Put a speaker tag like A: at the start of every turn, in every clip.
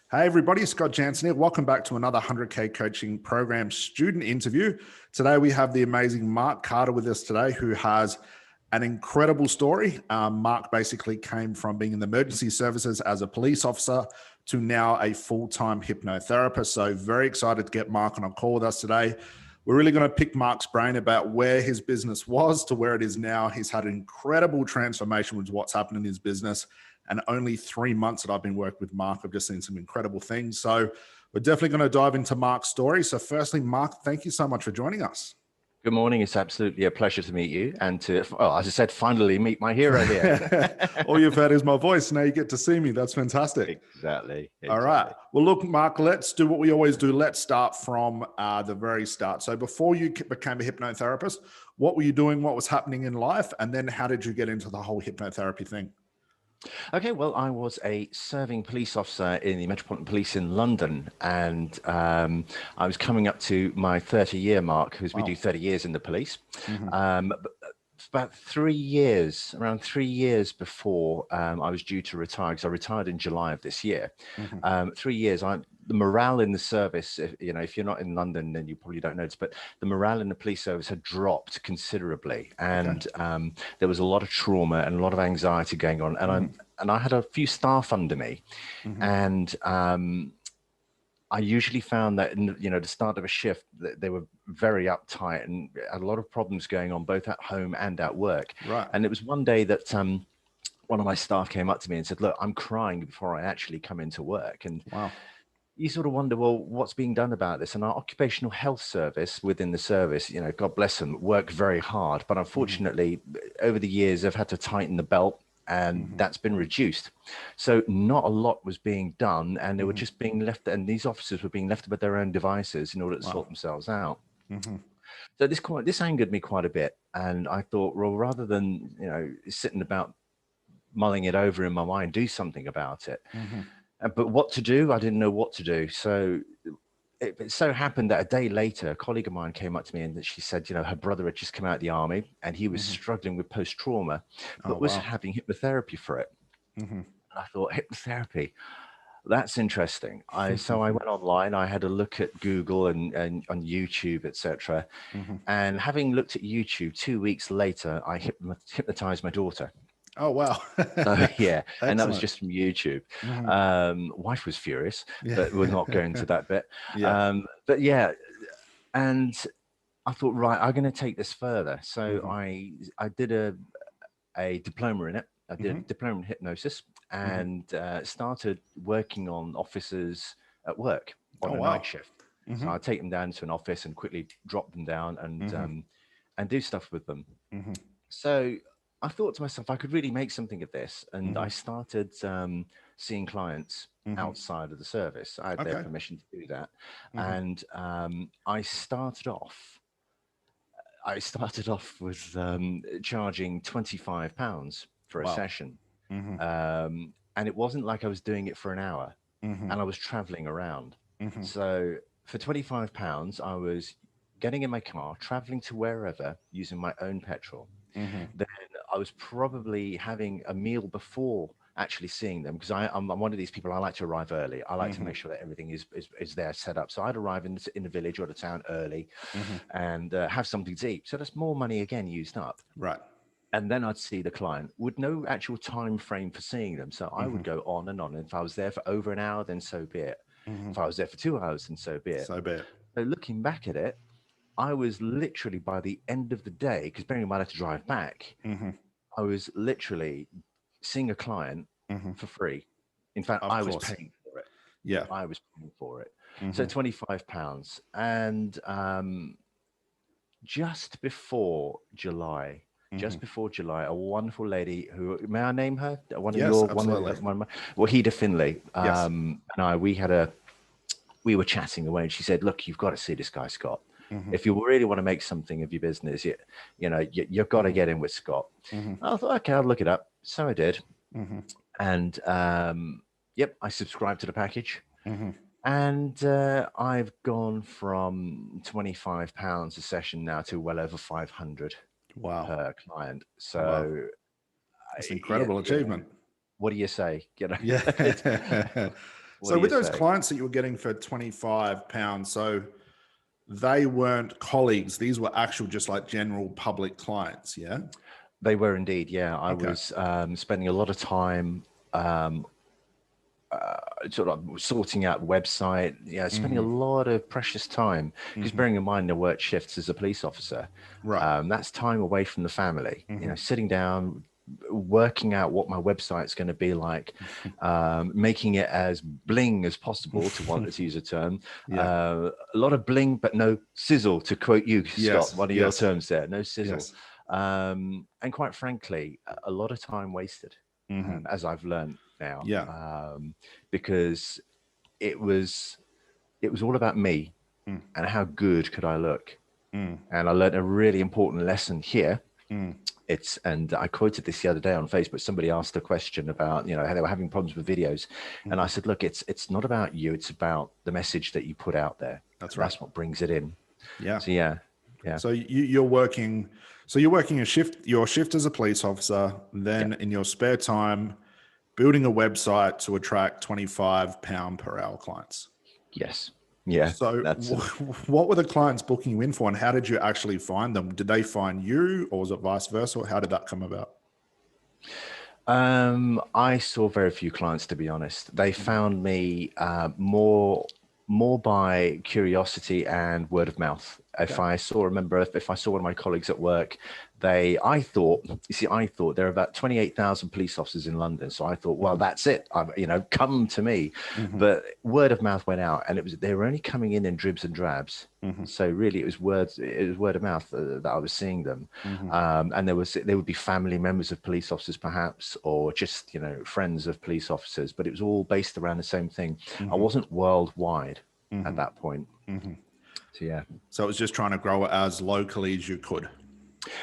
A: Hey everybody, Scott Jansen here. Welcome back to another 100K coaching program student interview. Today we have the amazing Mark Carter with us today, who has an incredible story. Mark basically came from being in the emergency services as a police officer to now a full-time hypnotherapist. So very excited to get Mark on a call with us today. We're really going to pick Mark's brain about where his business was to where it is now. He's had an incredible transformation with what's happened in his business. And only 3 months that I've been working with Mark, I've just seen some incredible things. So we're definitely going to dive into Mark's story. So firstly, Mark, thank you so much for joining us.
B: Good morning. It's absolutely a pleasure to meet you and to, well, as I said, finally meet my hero here.
A: All you've heard is my voice. Now you get to see me. That's fantastic.
B: Exactly.
A: All right. Well, look, Mark, let's do what we always do. Let's start from the very start. So before you became a hypnotherapist, what were you doing? What was happening in life? And then how did you get into the whole hypnotherapy thing?
B: Okay, well, I was a serving police officer in the Metropolitan Police in London, and I was coming up to my 30-year mark, because we do 30 years in the police. About 3 years, around 3 years before I was due to retire, because I retired in July of this year. 3 years, the morale in the service, if you're not in London, then you probably don't notice, but the morale in the police service had dropped considerably. And there was a lot of trauma and a lot of anxiety going on. And I had a few staff under me. And I usually found that in the start of a shift, that they were very uptight and had a lot of problems going on, both at home and at work.
A: Right.
B: And it was one day that one of my staff came up to me and said, "Look, I'm crying before I actually come into work." And you sort of wonder, well, what's being done about this? And our occupational health service within the service, God bless them, work very hard. But unfortunately, over the years, they've had to tighten the belt. And that's been reduced. So not a lot was being done, and they were just being left, and these officers were being left with their own devices in order to sort themselves out. So this angered me quite a bit. And I thought, well, rather than, sitting about mulling it over in my mind, do something about it. But what to do? I didn't know what to do. So it so happened that a day later, a colleague of mine came up to me and she said, her brother had just come out of the army and he was struggling with post-trauma, but was having hypnotherapy for it. And I thought, hypnotherapy, that's interesting. So I went online, I had a look at Google and on YouTube, etc. And having looked at YouTube, 2 weeks later, I hypnotized my daughter.
A: Oh, wow.
B: Yeah. And that was just from YouTube. Wife was furious, but we're not going to that bit. But yeah, and I thought, right, I'm going to take this further. So I did a diploma in it. I did a diploma in hypnosis and started working on officers at work on a night shift. So I'd take them down to an office and quickly drop them down and do stuff with them. So I thought to myself, I could really make something of this. And I started seeing clients outside of the service. I had their permission to do that. And I started off with charging £25 for a session. And it wasn't like I was doing it for an hour and I was traveling around. So for £25, I was getting in my car, traveling to wherever using my own petrol. Then I was probably having a meal before actually seeing them, because I'm one of these people. I like to arrive early. I like to make sure that everything is there set up. So I'd arrive in the village or the town early and have something to eat. So that's more money again used up.
A: Right.
B: And then I'd see the client with no actual time frame for seeing them. So I would go on and on. And if I was there for over an hour, then so be it. If I was there for 2 hours, then so be it.
A: So be it.
B: So looking back at it, I was literally, by the end of the day, because bearing in mind I had to drive back, I was literally seeing a client for free. In fact, I was paying for it.
A: Yeah.
B: I was paying for it. So £25. And just before July, a wonderful lady who, may I name her? Wahida Finley. We were chatting away and she said, "Look, you've got to see this guy, Scott. If you really want to make something of your business, you've got to get in with Scott." I thought, okay, I'll look it up. So I did. And I subscribed to the package. And I've gone from £25 a session now to well over 500 per client. So
A: it's an incredible achievement.
B: What do you say?
A: Yeah.
B: What
A: So
B: do
A: with
B: you
A: those
B: say?
A: clients that you were getting for £25, so they weren't colleagues. These were actual, just like general public clients. Yeah.
B: They were indeed. Yeah. I
A: Okay.
B: was spending a lot of time um, sort of sorting out the website, spending a lot of precious time, because bearing in mind I work shifts as a police officer,
A: Right.
B: that's time away from the family, sitting down, working out what my website's going to be like, making it as bling as possible, to want to use a term,
A: Yeah.
B: a lot of bling, but no sizzle, to quote you, Scott,
A: Yes.
B: one of your
A: Yes.
B: terms there, no sizzle.
A: Yes.
B: And quite frankly, a lot of time wasted, as I've learned now,
A: Yeah.
B: because it was all about me and how good could I look. And I learned a really important lesson here. And I quoted this the other day on Facebook. Somebody asked a question about, how they were having problems with videos. And I said, look, it's not about you. It's about the message that you put out there.
A: That's right.
B: That's what brings it in.
A: Yeah.
B: So, yeah.
A: So you're working, your shift as a police officer, then in your spare time, building a website to attract £25 per hour clients.
B: Yes. Yeah.
A: So what were the clients booking you in for, and how did you actually find them? Did they find you, or was it vice versa? How did that come about?
B: I saw very few clients, to be honest. They found me more by curiosity and word of mouth. If I saw one of my colleagues at work, I thought there are about 28,000 police officers in London. So I thought, well, that's it. Come to me. But word of mouth went out, and they were only coming in dribs and drabs. So really, it was word of mouth that I was seeing them. And there would be family members of police officers, perhaps, or just, friends of police officers. But it was all based around the same thing. I wasn't worldwide at that point. So, yeah. So
A: it was just trying to grow it as locally as you could.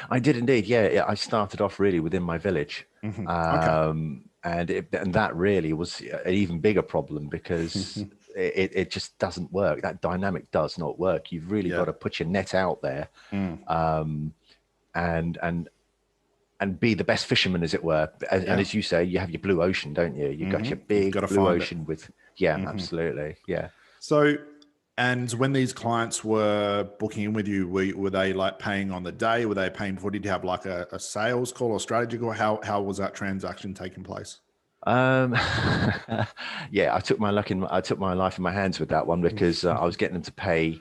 B: I did indeed. Yeah. I started off really within my village. And that really was an even bigger problem, because it just doesn't work. That dynamic does not work. You've really got to put your net out there, and be the best fisherman, as it were. And as you say, you have your blue ocean, don't you? You've got your big blue ocean with, absolutely. Yeah.
A: So, and when these clients were booking in with you, were they like paying on the day? Were they paying before? Did you have like a sales call or strategy call? How was that transaction taking place?
B: I took my life in my hands with that one, because I was getting them to pay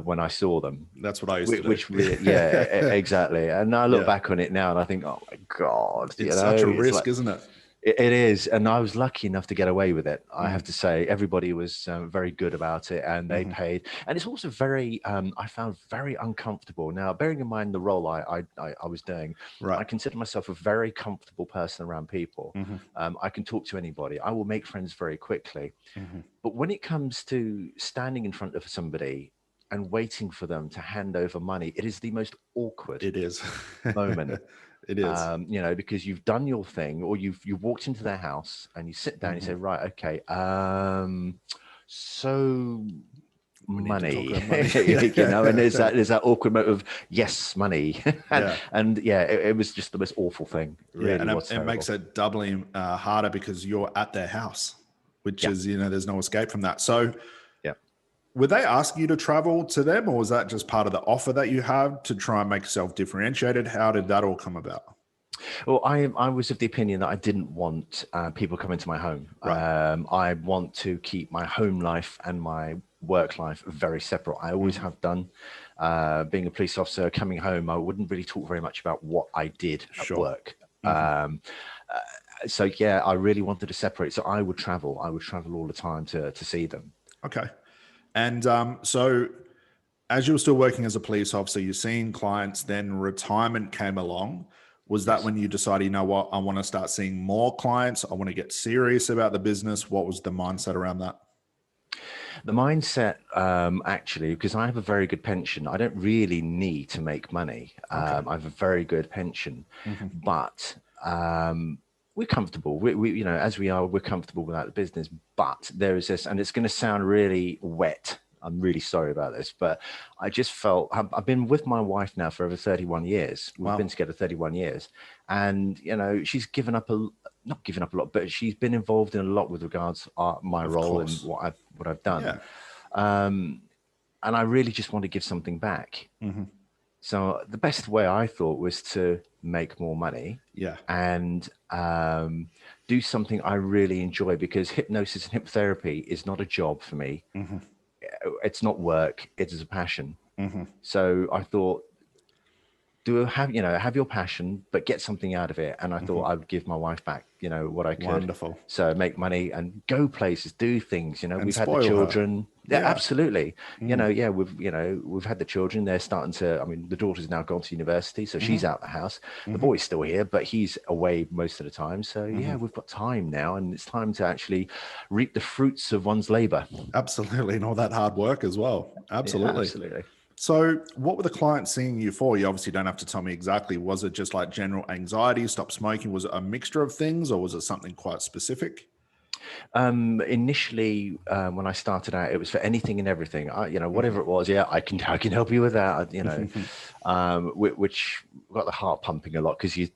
B: when I saw them.
A: That's what I used to do.
B: Exactly. And I look back on it now and I think, oh my God,
A: it's such a risk, isn't it?
B: It is. And I was lucky enough to get away with it. I have to say, everybody was very good about it, and they paid. And it's also very, I found very uncomfortable. Now, bearing in mind the role I was doing, I consider myself a very comfortable person around people. I can talk to anybody. I will make friends very quickly. But when it comes to standing in front of somebody and waiting for them to hand over money, it is the most awkward moment.
A: It is,
B: because you've done your thing, or you've walked into their house and you sit down and you say, right, okay, so money, and there's that awkward moment of yes, money. It was just the most awful thing. Really,
A: and it makes it doubly harder, because you're at their house, which is, there's no escape from that. So would they ask you to travel to them, or was that just part of the offer that you had to try and make yourself differentiated? How did that all come about?
B: Well, I was of the opinion that I didn't want people coming to my home. I want to keep my home life and my work life very separate. I always have done. Being a police officer, coming home, I wouldn't really talk very much about what I did at work. I really wanted to separate. So I would travel. All the time to see them.
A: Okay. And so as you were still working as a police officer, you're seeing clients, then retirement came along. Was that when you decided, you know what, I want to start seeing more clients? I want to get serious about the business. What was the mindset around that?
B: The mindset, actually, because I have a very good pension, I don't really need to make money. I have a very good pension, but we're comfortable. As we are, we're comfortable without the business. But there is this, and it's going to sound really wet, I'm really sorry about this, but I just felt I've been with my wife now for over 31 years. We've been together 31 years, and she's given up not given up a lot, but she's been involved in a lot with regards to my role and what I've done.
A: Yeah.
B: And I really just want to give something back. So the best way I thought was to make more money, and do something I really enjoy, because hypnosis and hypnotherapy is not a job for me. It's not work. It is a passion. So I thought, have your passion, but get something out of it. And I thought I would give my wife back, what I could.
A: Wonderful.
B: So make money and go places, do things,
A: And
B: we've had the children.
A: Yeah,
B: absolutely. We've had the children. They're starting to, the daughter's now gone to university, so she's out the house. The boy's still here, but he's away most of the time. So we've got time now, and it's time to actually reap the fruits of one's labor.
A: Absolutely. And all that hard work as well. Absolutely.
B: Yeah, absolutely.
A: So what were the clients seeing you for? You obviously don't have to tell me exactly. Was it just like general anxiety, stop smoking? Was it a mixture of things, or was it something quite specific?
B: Initially, when I started out, it was for anything and everything. Whatever it was, I can help you with that. Which got the heart pumping a lot, because you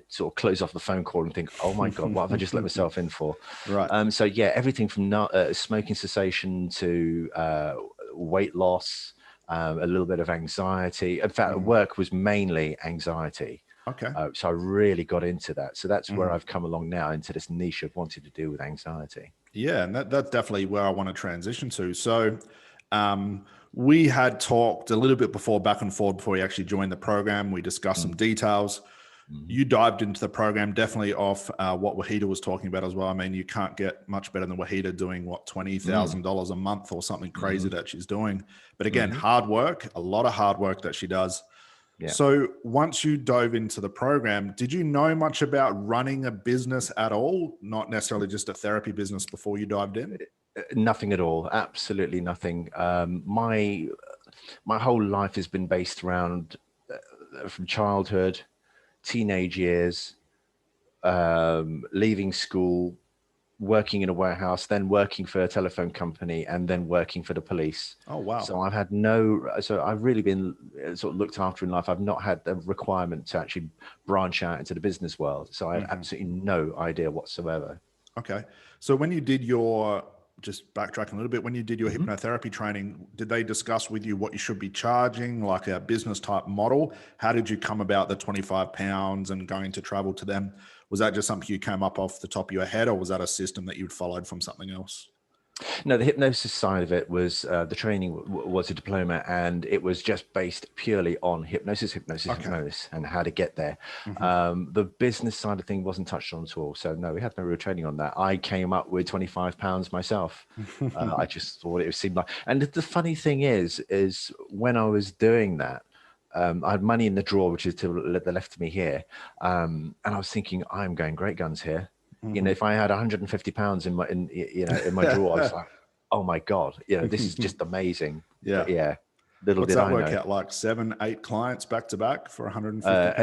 B: sort of close off the phone call and think, oh my God, what have I just let myself in for?
A: Right.
B: So everything from smoking cessation to weight loss. A little bit of anxiety. In fact, work was mainly anxiety.
A: Okay.
B: So I really got into that. So that's where I've come along now, into this niche of wanting to do with anxiety.
A: Yeah, and that's definitely where I want to transition to. So we had talked a little bit back and forth before you actually joined the program. We discussed some details. You dived into the program definitely off what Wahida was talking about as well. I mean, you can't get much better than Wahida doing $20,000 a month or something crazy that she's doing. But again, hard work, a lot of hard work that she does. Yeah. So once you dove into the program, did you know much about running a business at all? Not necessarily just a therapy business before you dived in?
B: Nothing at all. Absolutely nothing. My whole life has been based around from childhood, teenage years, leaving school, working in a warehouse, then working for a telephone company, and then working for the police.
A: Oh, wow.
B: So I've really been sort of looked after in life. I've not had the requirement to actually branch out into the business world. So I had absolutely no idea whatsoever.
A: Okay. So when you did just backtracking a little bit, when you did your hypnotherapy training, did they discuss with you what you should be charging, like a business type model? How did you come about the 25 pounds and going to travel to them? Was that just something you came up off the top of your head, or was that a system that you'd followed from something else?
B: No, the hypnosis side of it was the training was a diploma, and it was just based purely on hypnosis, and how to get there. The business side of thing wasn't touched on at all. So no, we had no real training on that. I came up with 25 pounds myself. I just thought it seemed like, and the funny thing is when I was doing that, I had money in the drawer, which is to the left of me here. And I was thinking, I'm going great guns here. If I had 150 pounds in my drawer, I was like, oh my God, this is just amazing.
A: Yeah.
B: But yeah. Little
A: What's
B: did
A: that
B: I
A: work
B: know.
A: out like 7-8 clients back to back for 150 pounds?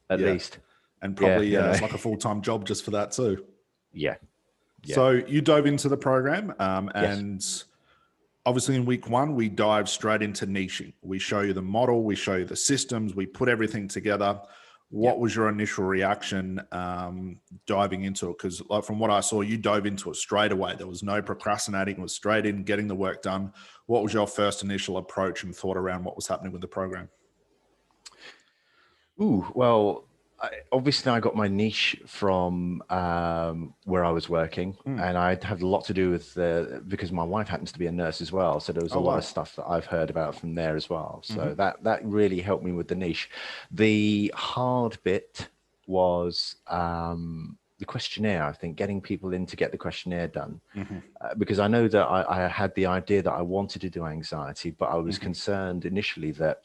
B: At least.
A: And probably it's like a full-time job just for that too.
B: Yeah.
A: So you dove into the program and obviously in week 1, we dive straight into niching. We show you the model, we show you the systems, we put everything together. What was your initial reaction diving into it? Because from what I saw, you dove into it straight away. There was no procrastinating. It was straight in, getting the work done. What was your first initial approach and thought around what was happening with the program?
B: Well, obviously I got my niche from where I was working, and I had a lot to do with because my wife happens to be a nurse as well. So there was a lot of stuff that I've heard about from there as well. So that really helped me with the niche. The hard bit was the questionnaire. I think getting people in to get the questionnaire done, because I know that I had the idea that I wanted to do anxiety, but I was concerned initially that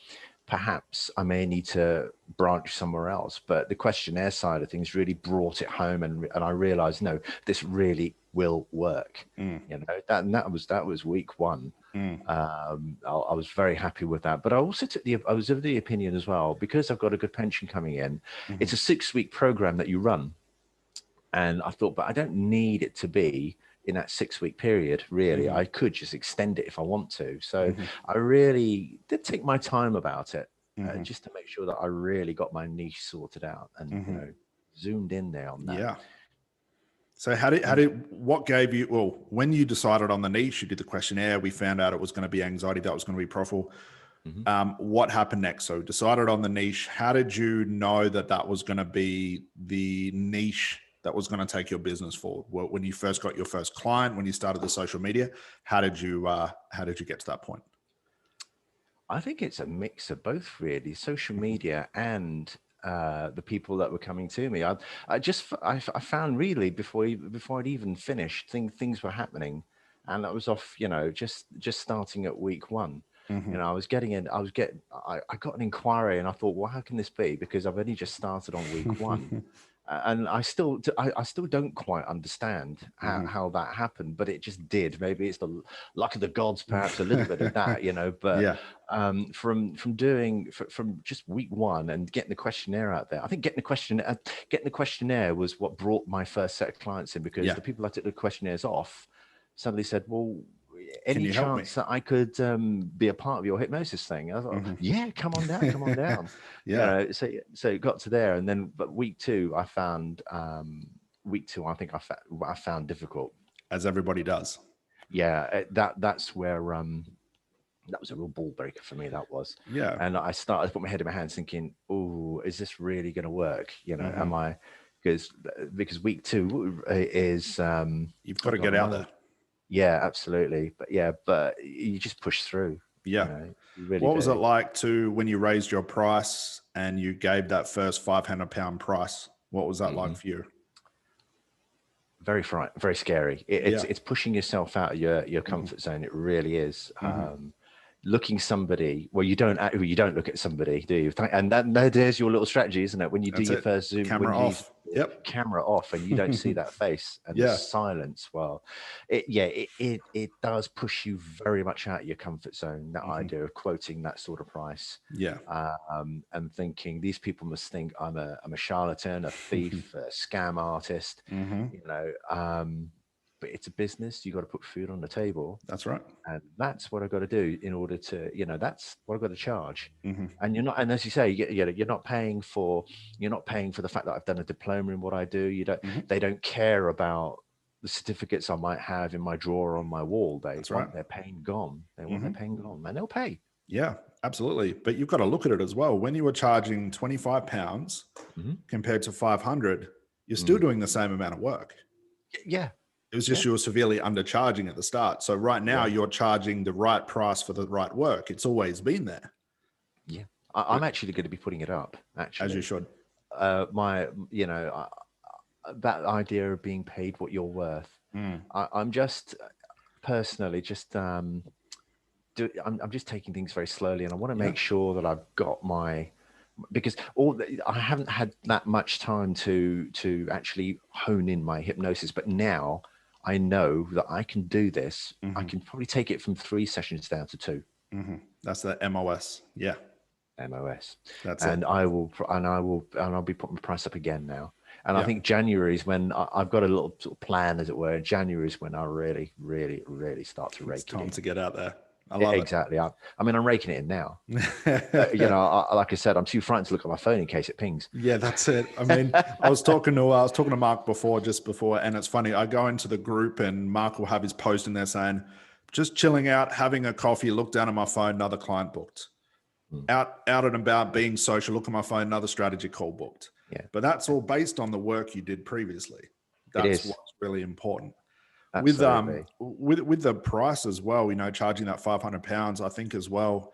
B: perhaps I may need to branch somewhere else. But the questionnaire side of things really brought it home, and I realized, no, this really will work. That was week 1. I was very happy with that. But I also I was of the opinion as well, because I've got a good pension coming in. It's a 6-week program that you run. And I thought, but I don't need it to be in that 6-week period, really. I could just extend it if I want to. So I really did take my time about it, just to make sure that I really got my niche sorted out and, you know, zoomed in there on that.
A: Yeah. So what gave you, well, when you decided on the niche, you did the questionnaire, we found out it was going to be anxiety, that was going to be profitable. What happened next? So decided on the niche. How did you know that that was going to be the niche that was going to take your business forward? When you first got your first client, when you started the social media, how did you get to that point?
B: I think it's a mix of both, really, social media and the people that were coming to me. I found really before I'd even finished, things were happening, and that was off, you know, just starting at week 1. You know, I got an inquiry and I thought, well, how can this be? Because I've only just started on week 1. And I still don't quite understand how that happened, but it just did. Maybe it's the luck of the gods, perhaps a little bit of that, you know. But from just week 1 and getting the questionnaire out there, I think getting the questionnaire was what brought my first set of clients in, because the people I took the questionnaires off suddenly said, well, any chance that I could be a part of your hypnosis thing? I thought, yeah, come on down. You know, so it got to there, and then but week 2, I found I think I found difficult,
A: as everybody does.
B: Yeah, that's where that was a real ball breaker for me. That was, and I started to put my head in my hands, thinking, oh, is this really going to work? You know, am I? Because week 2 is
A: you've got to get out there.
B: Yeah, absolutely. But you just push through.
A: Yeah.
B: You know, you really
A: what was it like when you raised your price and you gave that first £500 price? What was that like for you?
B: Very frightening, very scary. It's pushing yourself out of your comfort zone. It really is. Looking somebody, well, you don't look at somebody, do you? And there's your little strategy, isn't it? When you do your first Zoom,
A: camera off,
B: camera off, and you don't see that face and the silence. Well, it does push you very much out of your comfort zone. That idea of quoting that sort of price, and thinking these people must think I'm a charlatan, a thief, a scam artist, you know. But it's a business. You got to put food on the table.
A: That's right.
B: And that's what I got to do in order to, you know, that's what I've got to charge. And you're not, and as you say, you're not paying for the fact that I've done a diploma in what I do. They don't care about the certificates I might have in my drawer on my wall. They want their pain gone. They want their pain gone, and they'll pay.
A: Yeah, absolutely. But you've got to look at it as well. When you were charging £25 compared to 500, you're still doing the same amount of work.
B: Yeah.
A: It was just you were severely undercharging at the start. So right now you're charging the right price for the right work. It's always been there.
B: Yeah. I'm actually going to be putting it up, actually.
A: As you should.
B: That idea of being paid what you're worth. I'm just personally I'm just taking things very slowly, and I want to make sure that I've got because I haven't had that much time to actually hone in my hypnosis, but now I know that I can do this. I can probably take it from 3 sessions down to 2.
A: That's the MOS. Yeah.
B: MOS.
A: That's
B: and
A: it.
B: I'll be putting the price up again now. And I think January is when I've got a little sort of plan, as it were. January is when I really, really, really start to rake it in.
A: It's time to get out there. I love it.
B: Exactly. I mean, I'm raking it in now. You know, like I said, I'm too frightened to look at my phone in case it pings.
A: Yeah, that's it. I mean, I was talking to Mark before, and it's funny. I go into the group and Mark will have his post in there saying, just chilling out, having a coffee, look down at my phone, another client booked. Out and about, being social, look at my phone, another strategy call booked.
B: Yeah.
A: But that's all based on the work you did previously. That's what's really important.
B: Absolutely.
A: With the price as well, you know, charging that £500, I think as well,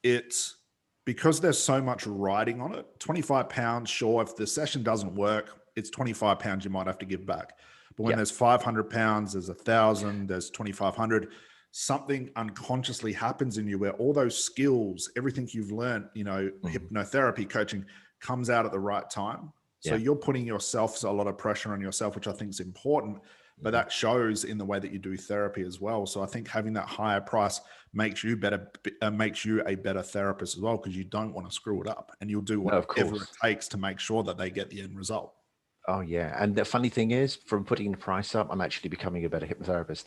A: it's because there's so much riding on it. £25, sure, if the session doesn't work, it's £25 you might have to give back. But when there's £500, there's 1,000, there's 2,500, something unconsciously happens in you where all those skills, everything you've learned, you know, hypnotherapy, coaching, comes out at the right time. So you're putting a lot of pressure on yourself, which I think is important, but that shows in the way that you do therapy as well. So I think having that higher price makes you a better therapist as well, because you don't want to screw it up, and you'll do whatever it takes to make sure that they get the end result.
B: Oh yeah. And the funny thing is, from putting the price up, I'm actually becoming a better hypnotherapist.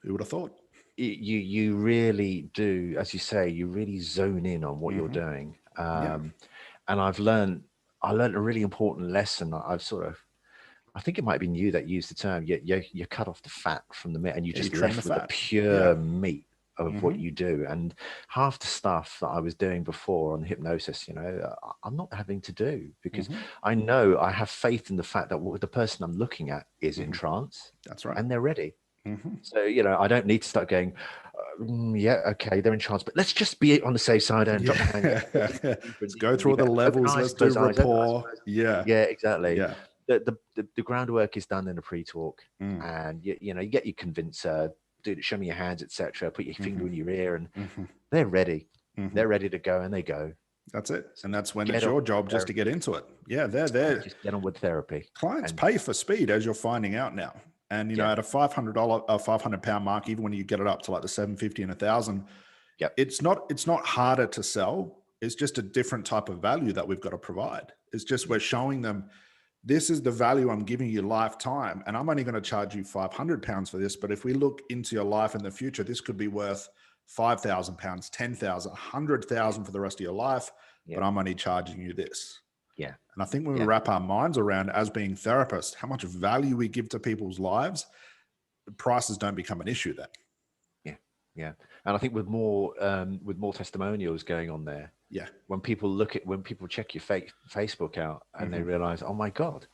A: Who would have thought?
B: You really do, as you say, you really zone in on what you're doing.
A: Yeah.
B: And I learned a really important lesson. I think it might have been you that used the term. You cut off the fat from the meat, and you're
A: Yeah, you
B: just
A: trim the
B: left with the
A: fat.
B: pure meat of what you do. And half the stuff that I was doing before on hypnosis, I'm not having to do, because I know, I have faith in the fact that the person I'm looking at is in trance.
A: That's right.
B: And they're ready. So, I don't need to start going, yeah, okay, they're in trance, but let's just be on the safe side and drop the hand.
A: Let's go through all the levels. Let's do rapport. Yeah.
B: Yeah, exactly.
A: Yeah.
B: The groundwork is done in a pre-talk, and you get your convincer, show me your hands, etc. Put your finger in your ear, and they're ready. They're ready to go, and they go.
A: That's it. And that's when it's your job just to get into it. Yeah, they're there.
B: Just get on with therapy.
A: Clients pay for speed, as you're finding out now. And at a £500 mark, even when you get it up to like the $750 and $1,000, it's not harder to sell. It's just a different type of value that we've got to provide. It's just we're showing them, this is the value I'm giving you lifetime, and I'm only going to charge you £500 for this. But if we look into your life in the future, this could be worth £5,000, £10,000, £100,000 for the rest of your life. But I'm only charging you this.
B: Yeah.
A: And I think when we wrap our minds around, as being therapists, how much value we give to people's lives, prices don't become an issue then.
B: Yeah. And I think with more testimonials going on there, when people check your Facebook out and they realize, oh my God,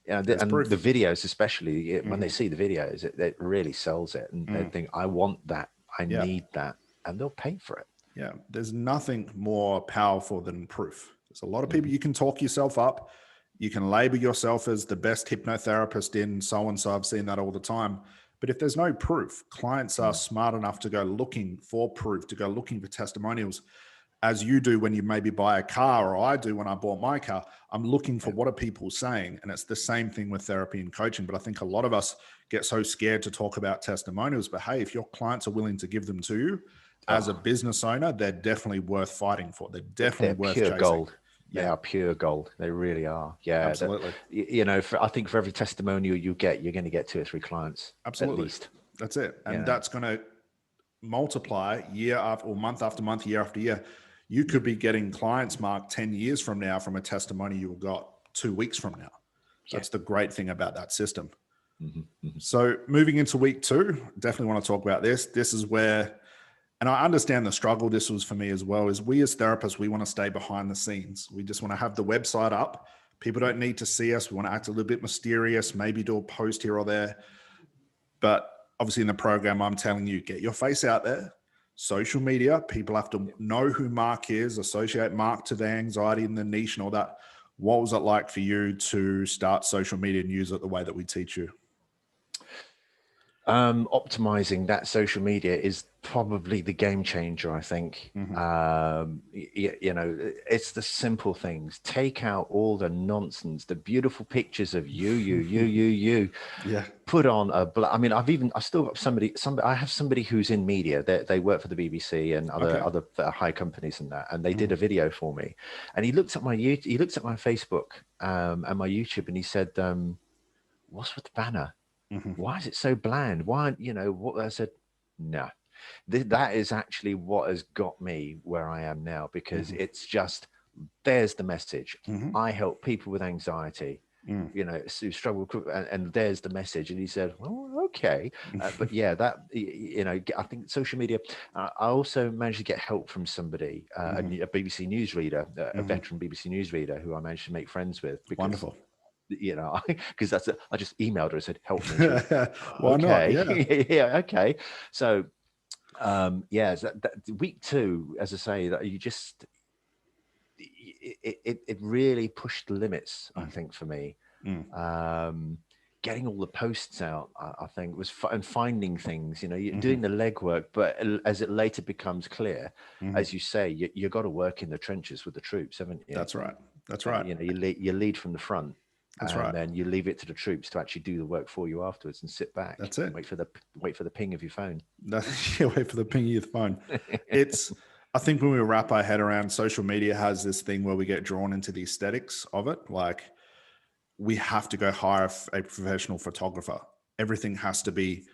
B: and the videos, especially when they see the videos, it really sells it, and they think, I want that, I need that, and they'll pay for it.
A: Yeah. There's nothing more powerful than proof. There's a lot of people, you can talk yourself up. You can label yourself as the best hypnotherapist in so-and-so. I've seen that all the time. But if there's no proof, clients are smart enough to go looking for proof, to go looking for testimonials, as you do when you maybe buy a car, or I do when I bought my car. I'm looking for what are people saying. And it's the same thing with therapy and coaching. But I think a lot of us get so scared to talk about testimonials. But hey, if your clients are willing to give them to you as a business owner, they're definitely worth fighting for. They're definitely worth
B: pure
A: chasing.
B: Gold. They are pure gold. They really are. Yeah,
A: absolutely.
B: I think for every testimonial you get, you're going to get 2 or 3 clients.
A: Absolutely.
B: At least.
A: That's it. And that's going to multiply year after, or month after month, year after year. You could be getting clients, Mark, 10 years from now from a testimony you got 2 weeks from now. That's the great thing about that system. So moving into week 2, definitely want to talk about this. This is where, and I understand the struggle this was for me as well, is we as therapists, we want to stay behind the scenes. We just want to have the website up. People don't need to see us. We want to act a little bit mysterious, maybe do a post here or there. But obviously in the program, I'm telling you, get your face out there. Social media, people have to know who Mark is, associate Mark to the anxiety and the niche and all that. What was it like for you to start social media and use it the way that we teach you?
B: Optimizing that social media is probably the game changer, I think. It's the simple things. Take out all the nonsense, the beautiful pictures of you. Put on I've still got somebody, I have somebody who's in media. They work for the BBC and other high companies and that, and they did a video for me, and he looked at my Facebook and my YouTube, and he said, what's with the banner? Why is it so bland? Why, what? I said, no, that is actually what has got me where I am now, because it's just, there's the message. I help people with anxiety, who struggle, and there's the message. And he said, well, okay. But yeah, that, I think social media, I also managed to get help from somebody, a BBC newsreader, a veteran BBC newsreader who I managed to make friends with.
A: Wonderful.
B: Because I just emailed her and said, help me.
A: Why not?
B: Yeah. Okay. So, week 2, as I say, that you just, it really pushed the limits, I think, for me. Getting all the posts out, I think, was and finding things, you're doing the legwork, but as it later becomes clear, as you say, you got to work in the trenches with the troops, haven't you?
A: That's right.
B: You lead from the front.
A: That's right.
B: And then you leave it to the troops to actually do the work for you afterwards, and sit back.
A: That's it.
B: Wait for the ping of your phone.
A: Wait for the ping of your phone. I think when we wrap our head around, social media has this thing where we get drawn into the aesthetics of it. Like, we have to go hire a professional photographer. Everything has to be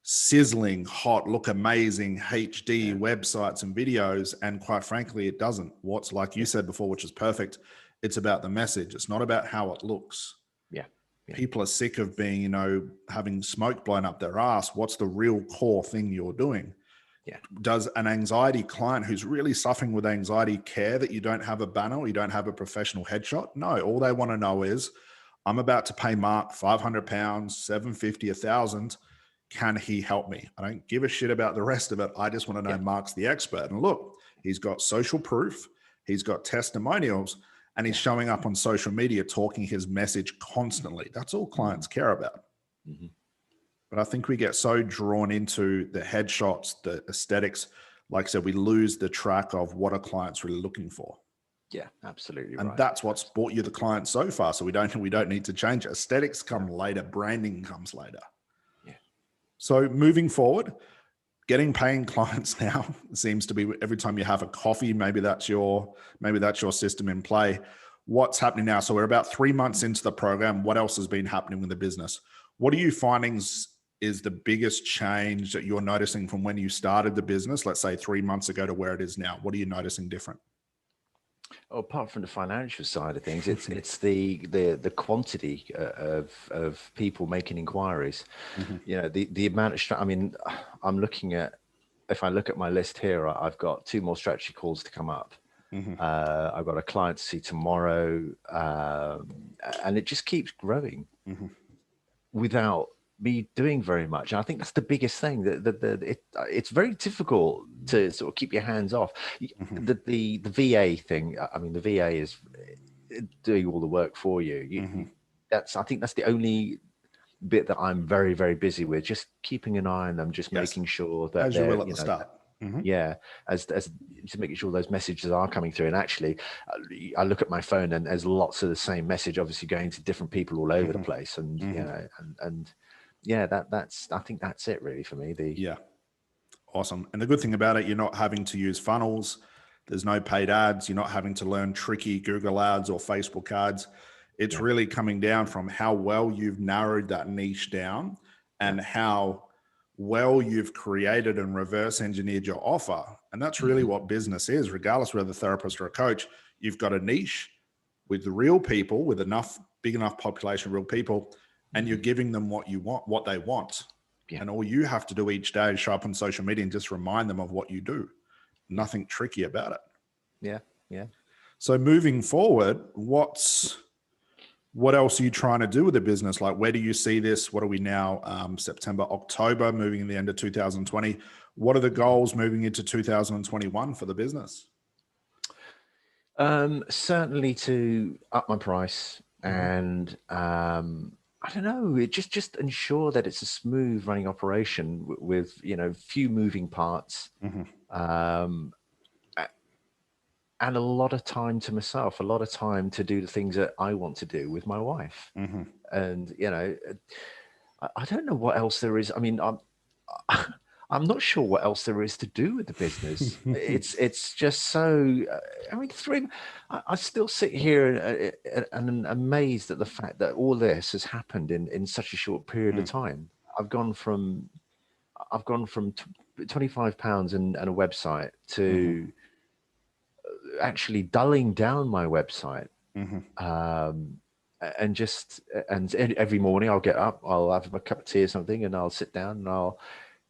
A: sizzling hot, look amazing, HD websites and videos. And quite frankly, it doesn't. What's, like you said before, which is perfect, it's about the message. It's not about how it looks.
B: Yeah.
A: People are sick of being, you know, having smoke blown up their ass. What's the real core thing you're doing?
B: Yeah.
A: Does an anxiety client who's really suffering with anxiety care that you don't have a banner or you don't have a professional headshot? No, all they want to know is, I'm about to pay Mark £500, $750, $1,000. Can he help me? I don't give a shit about the rest of it. I just want to know Mark's the expert. And look, he's got social proof, he's got testimonials, and he's showing up on social media talking his message constantly. That's all clients care about.
B: Mm-hmm.
A: But I think we get so drawn into the headshots, the aesthetics. Like I said, we lose the track of what a client's really looking for.
B: Yeah, absolutely.
A: And
B: right.
A: that's what's brought you the client so far. So we don't need to change it. Aesthetics come later, branding comes later.
B: Yeah.
A: So moving forward, getting paying clients now seems to be every time you have a coffee, maybe that's your system in play. What's happening now? So we're about 3 months into the program. What else has been happening with the business? What are you finding is the biggest change that you're noticing from when you started the business, let's say 3 months ago, to where it is now? What are you noticing different?
B: Oh, apart from the financial side of things, it's the quantity of people making inquiries. Mm-hmm. You know, the amount of, I mean, I'm looking at, if I look at my list here, I've got 2 more strategy calls to come up. Mm-hmm. I've got a client to see tomorrow, and it just keeps growing without me doing very much. And I think that's the biggest thing, that it's very difficult to sort of keep your hands off. The VA thing, I mean, the VA is doing all the work for you. I think that's the only bit that I'm very, very busy with, just keeping an eye on them, just making sure that
A: as you will at the start.
B: Yeah, as to making sure those messages are coming through. And actually, I look at my phone and there's lots of the same message, obviously going to different people all over the place. And you know, and yeah, that's I think that's it really for me.
A: Awesome. And the good thing about it, you're not having to use funnels. There's no paid ads. You're not having to learn tricky Google ads or Facebook ads. It's really coming down from how well you've narrowed that niche down and how well you've created and reverse engineered your offer. And that's really what business is, regardless whether a therapist or a coach. You've got a niche with the real people, with big enough population of real people, and you're giving them what you want, what they want. And all you have to do each day is show up on social media and just remind them of what you do. Nothing tricky about it.
B: Yeah.
A: So moving forward, what else are you trying to do with the business? Like, where do you see this? What are we now? September, October, moving in the end of 2020. What are the goals moving into 2021 for the business?
B: Certainly to up my price and I don't know, it just ensure that it's a smooth running operation with, you know, few moving parts, and a lot of time to myself, a lot of time to do the things that I want to do with my wife. And, you know, I don't know what else there is. I mean, I'm not sure what else there is to do with the business. It's just so, I mean, I still sit here and amazed at the fact that all this has happened in such a short period of time. I've gone from £25 and a website to actually dulling down my website. And every morning I'll get up, I'll have a cup of tea or something, and I'll sit down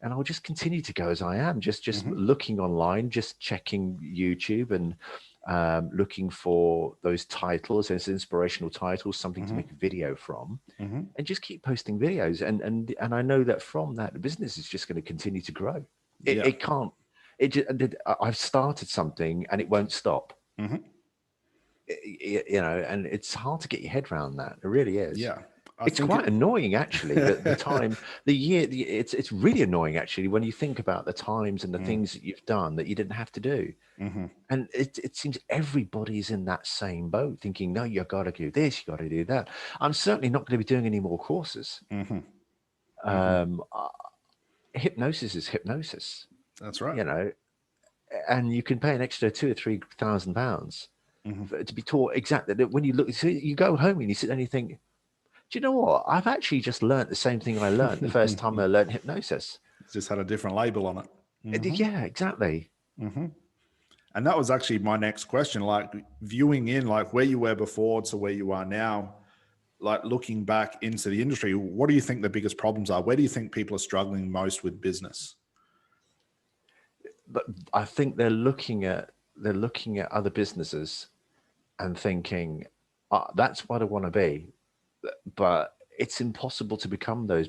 B: and I'll just continue to go as I am, just looking online, just checking YouTube and looking for those titles, as inspirational titles, something to make a video from, and just keep posting videos. And I know that from that, the business is just going to continue to grow. It can't. I've started something and it won't stop. You know, and it's hard to get your head around that. It really is.
A: Yeah.
B: It's quite annoying, actually, the time, the year, it's really annoying, actually, when you think about the times and the things that you've done that you didn't have to do. And it seems everybody's in that same boat, thinking, no, you've got to do this, you've got to do that. I'm certainly not going to be doing any more courses. Hypnosis is hypnosis.
A: That's right.
B: You know, and you can pay an extra £2,000 or £3,000 to be taught exactly that. When you look, so you go home and you sit and you think, Do you know what? I've actually just learned the same thing I learned the first time I learned hypnosis.
A: It's just had a different label on it.
B: Yeah, exactly.
A: And that was actually my next question, like viewing in like where you were before to where you are now, like looking back into the industry, what do you think the biggest problems are? Where do you think people are struggling most with business?
B: But I think they're looking at other businesses and thinking, that's what I want to be. But it's impossible to become those,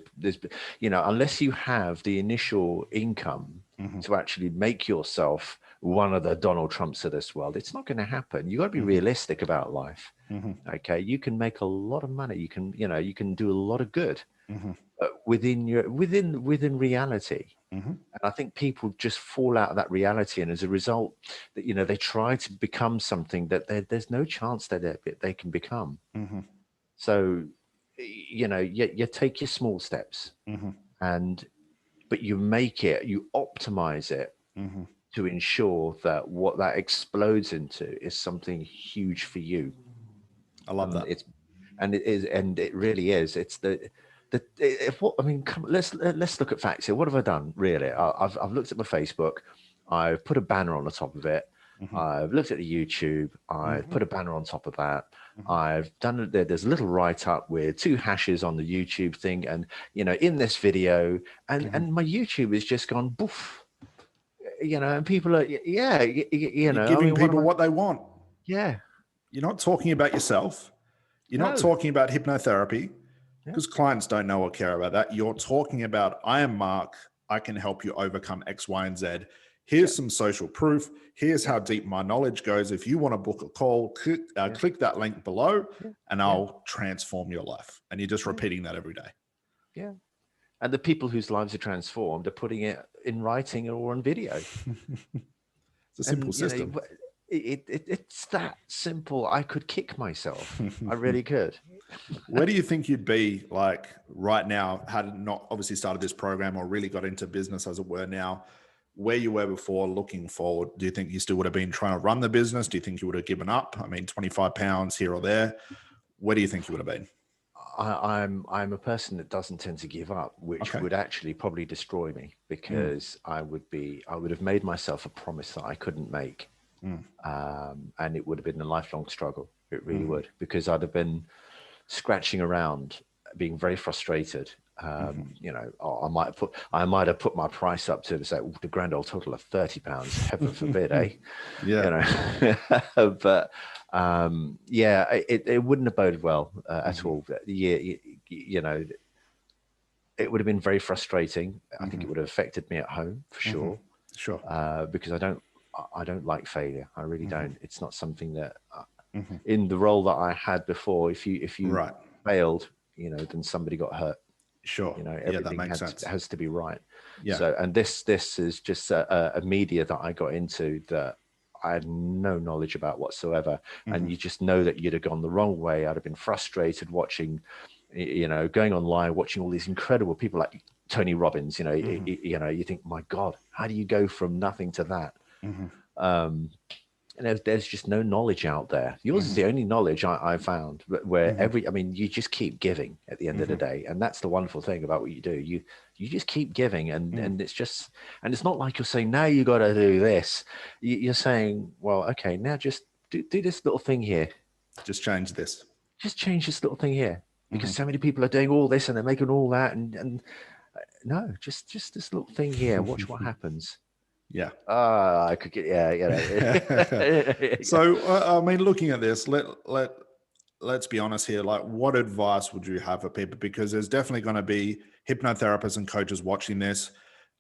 B: unless you have the initial income to actually make yourself one of the Donald Trumps of this world. It's not going to happen. You got to be realistic about life. Okay. You can make a lot of money. You can do a lot of good within reality. And I think people just fall out of that reality. And as a result, that, they try to become something that there's no chance that they can become. So, you take your small steps but you optimize it to ensure that what that explodes into is something huge for you.
A: I love that.
B: It really is. It's let's look at facts here. What have I done really? I've looked at my Facebook. I've put a banner on the top of it. I've looked at the YouTube. I've put a banner on top of that. I've done it. There's a little write up with 2 hashes on the YouTube thing, and in this video, and my YouTube has just gone boof. And people are
A: You're giving people what they want.
B: Yeah.
A: You're not talking about yourself. You're not talking about hypnotherapy because clients don't know or care about that. You're talking about, I am Mark. I can help you overcome X, Y, and Z. Here's some social proof. Here's how deep my knowledge goes. If you want to book a call, click that link below and I'll transform your life. And you're just repeating that every day.
B: Yeah. And the people whose lives are transformed are putting it in writing or on video.
A: It's a simple system.
B: It's that simple. I could kick myself. I really could.
A: Where do you think you'd be like right now, had it not obviously started this program or really got into business as it were now, where you were before looking forward? Do you think you still would have been trying to run the business? Do you think you would have given up? I mean, 25 pounds here or there. Where do you think you would have been?
B: I'm a person that doesn't tend to give up, which would actually probably destroy me because I would have made myself a promise that I couldn't make. And it would have been a lifelong struggle. It really would, because I'd have been scratching around, being very frustrated. I might have put my price up to say the grand old total of £30. Heaven forbid, eh?
A: Yeah.
B: But it wouldn't have boded well at all. It would have been very frustrating. I think it would have affected me at home for sure. Sure. Because I don't like failure. I really don't. It's not something that in the role that I had before, if you failed, then somebody got hurt.
A: Sure.
B: Everything
A: that makes sense.
B: has to be right.
A: Yeah.
B: So, and this is just a media that I got into that I had no knowledge about whatsoever. And you just know that you'd have gone the wrong way. I'd have been frustrated watching, going online, watching all these incredible people like Tony Robbins, you think, my God, how do you go from nothing to that? And there's just no knowledge out there. Yours is the only knowledge I found where you just keep giving at the end of the day. And that's the wonderful thing about what you do. You just keep giving and it's not like you're saying, now you got to do this. You're saying, well, okay, now just do this little thing here.
A: Just change this.
B: Just change this little thing here because so many people are doing all this and they're making all that. And no, just this little thing here. Watch what happens.
A: Yeah.
B: I could get,
A: So, I mean, looking at this, let's be honest here. Like, what advice would you have for people? Because there's definitely going to be hypnotherapists and coaches watching this.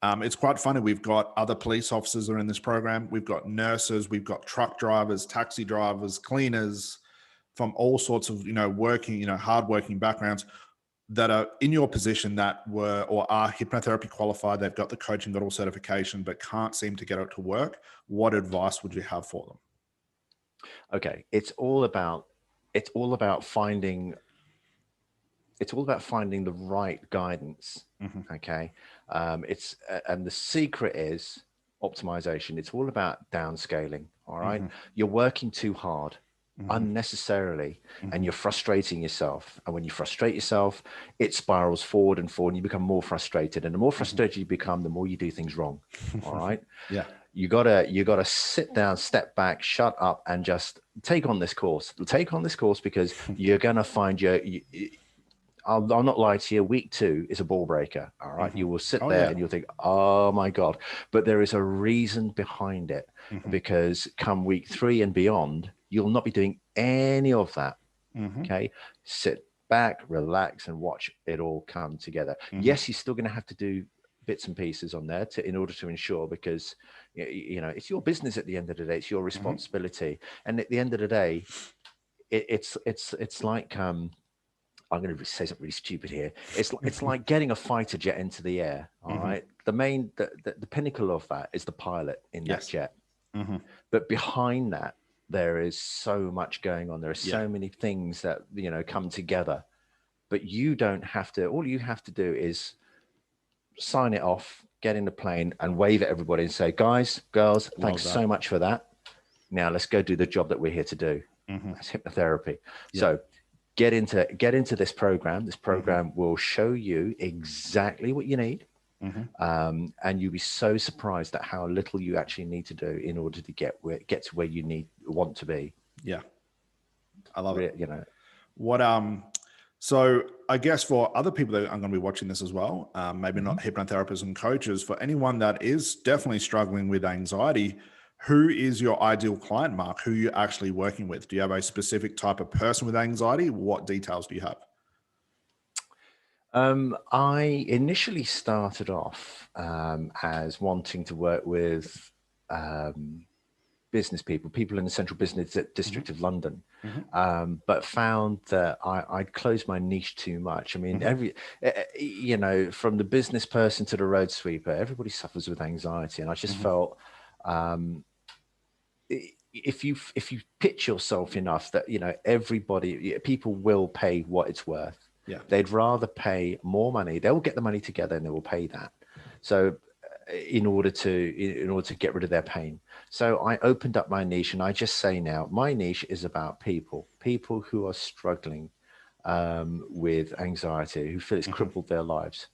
A: It's quite funny. We've got other police officers are in this program. We've got nurses, we've got truck drivers, taxi drivers, cleaners from all sorts of, working, hardworking backgrounds that are in your position that were or are hypnotherapy qualified. They've got the coaching, got all certification, but can't seem to get it to work. What advice would you have for them?
B: Okay. It's all about finding the right guidance. Okay. And the secret is optimization. It's all about downscaling. All right. You're working too hard. unnecessarily, and you're frustrating yourself. And when you frustrate yourself, it spirals forward and forward, and you become more frustrated. And the more frustrated you become, the more you do things wrong. All right.
A: Yeah.
B: You gotta sit down, step back, shut up, and just take on this course. Take on this course, because you're gonna find I'll not lie to you, week 2 is a ball breaker. All right. You will sit there and you'll think, oh my God. But there is a reason behind it, because come week 3 and beyond, you'll not be doing any of that. Okay. Sit back, relax, and watch it all come together. Yes, you're still going to have to do bits and pieces on there in order to ensure, because you know, it's your business at the end of the day. It's your responsibility. And at the end of the day, it's like, I'm going to say something really stupid here. It's like getting a fighter jet into the air. All right. The pinnacle of that is the pilot in that jet. But behind that, there is so much going on. There are so many things that, you know, come together, but you don't have to. All you have to do is sign it off, get in the plane, and wave at everybody and say, guys, girls, thanks so much for that. Now let's go do the job that we're here to do. That's hypnotherapy. So get into this program. This program will show you exactly what you need. And you'll be so surprised at how little you actually need to do in order to get to where you want to be. Yeah.
A: I love it.
B: You know,
A: what, so I guess for other people that are going to be watching this as well, maybe not hypnotherapists and coaches, for anyone that is definitely struggling with anxiety, who is your ideal client, Mark? Who are you actually working with? Do you have a specific type of person with anxiety? What details do you have?
B: I initially started off as wanting to work with business people in the central business district of London, but found that I'd closed my niche too much. I mean, you know, from the business person to the road sweeper, everybody suffers with anxiety, and I just felt if you pitch yourself enough, that, you know, people will pay what it's worth.
A: Yeah.
B: They'd rather pay more money. They'll get the money together and they will pay that. So in order to get rid of their pain. So I opened up my niche, and I just say now, my niche is about people who are struggling with anxiety, who feel it's crippled their lives.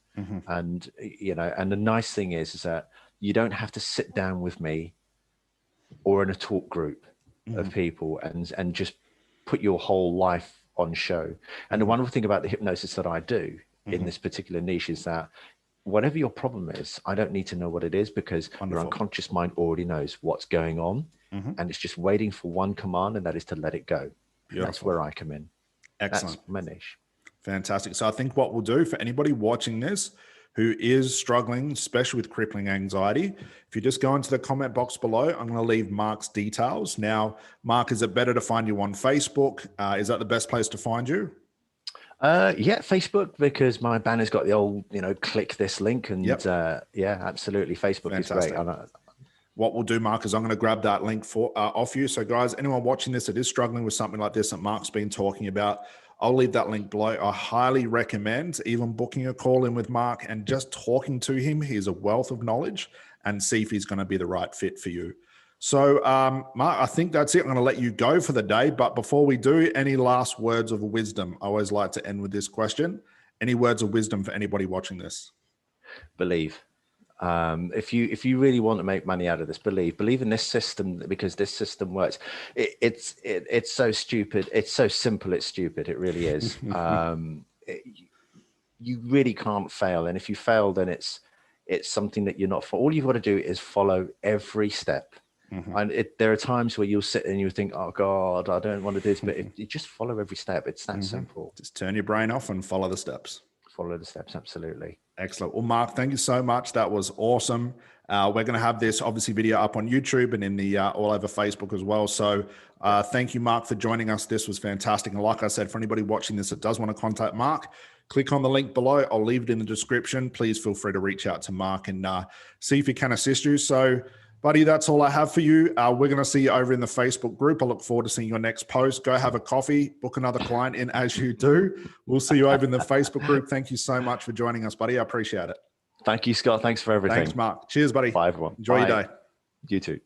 B: And, you know, and the nice thing is that you don't have to sit down with me or in a talk group of people and just put your whole life on show. And the wonderful thing about the hypnosis that I do in this particular niche is that whatever your problem is, I don't need to know what it is, because your unconscious mind already knows what's going on, and it's just waiting for one command, and that is to let it go. That's where I come in.
A: Excellent.
B: That's my niche.
A: Fantastic. So I think what we'll do for anybody watching this who is struggling, especially with crippling anxiety, if you just go into the comment box below, I'm going to leave Mark's details. Now, Mark, is it better to find you on Facebook? Is that the best place to find you?
B: Yeah, Facebook, because my banner's got the old, you know, click this link, and yeah, absolutely. Facebook
A: Fantastic.
B: is great.
A: What we'll do, Mark, is I'm going to grab that link off you. So guys, anyone watching this that is struggling with something like this that Mark's been talking about, I'll leave that link below. I highly recommend even booking a call in with Mark and just talking to him. He's a wealth of knowledge, and see if he's going to be the right fit for you. So, Mark, I think that's it. I'm going to let you go for the day. But before we do, any last words of wisdom? I always like to end with this question. Any words of wisdom for anybody watching this?
B: Believe. If you really want to make money out of this, believe in this system, because this system works. It's so stupid. It's so simple. It's stupid. It really is. You really can't fail. And if you fail, then it's something that you're not for. All you've got to do is follow every step. And there are times where you'll sit and you think, oh God, I don't want to do this, but if you just follow every step, it's that simple.
A: Just turn your brain off and follow the steps.
B: Follow the steps. Absolutely.
A: Excellent. Well, Mark, thank you so much. That was awesome. We're going to have this obviously video up on YouTube and in the all over Facebook as well. So thank you, Mark, for joining us. This was fantastic. And like I said, for anybody watching this that does want to contact Mark, click on the link below. I'll leave it in the description. Please feel free to reach out to Mark and see if he can assist you. So, buddy, that's all I have for you. We're going to see you over in the Facebook group. I look forward to seeing your next post. Go have a coffee, book another client in as you do. We'll see you over in the Facebook group. Thank you so much for joining us, buddy. I appreciate it.
B: Thank you, Scott. Thanks for everything.
A: Thanks, Mark. Cheers, buddy.
B: Bye, everyone.
A: Enjoy your day.
B: You too.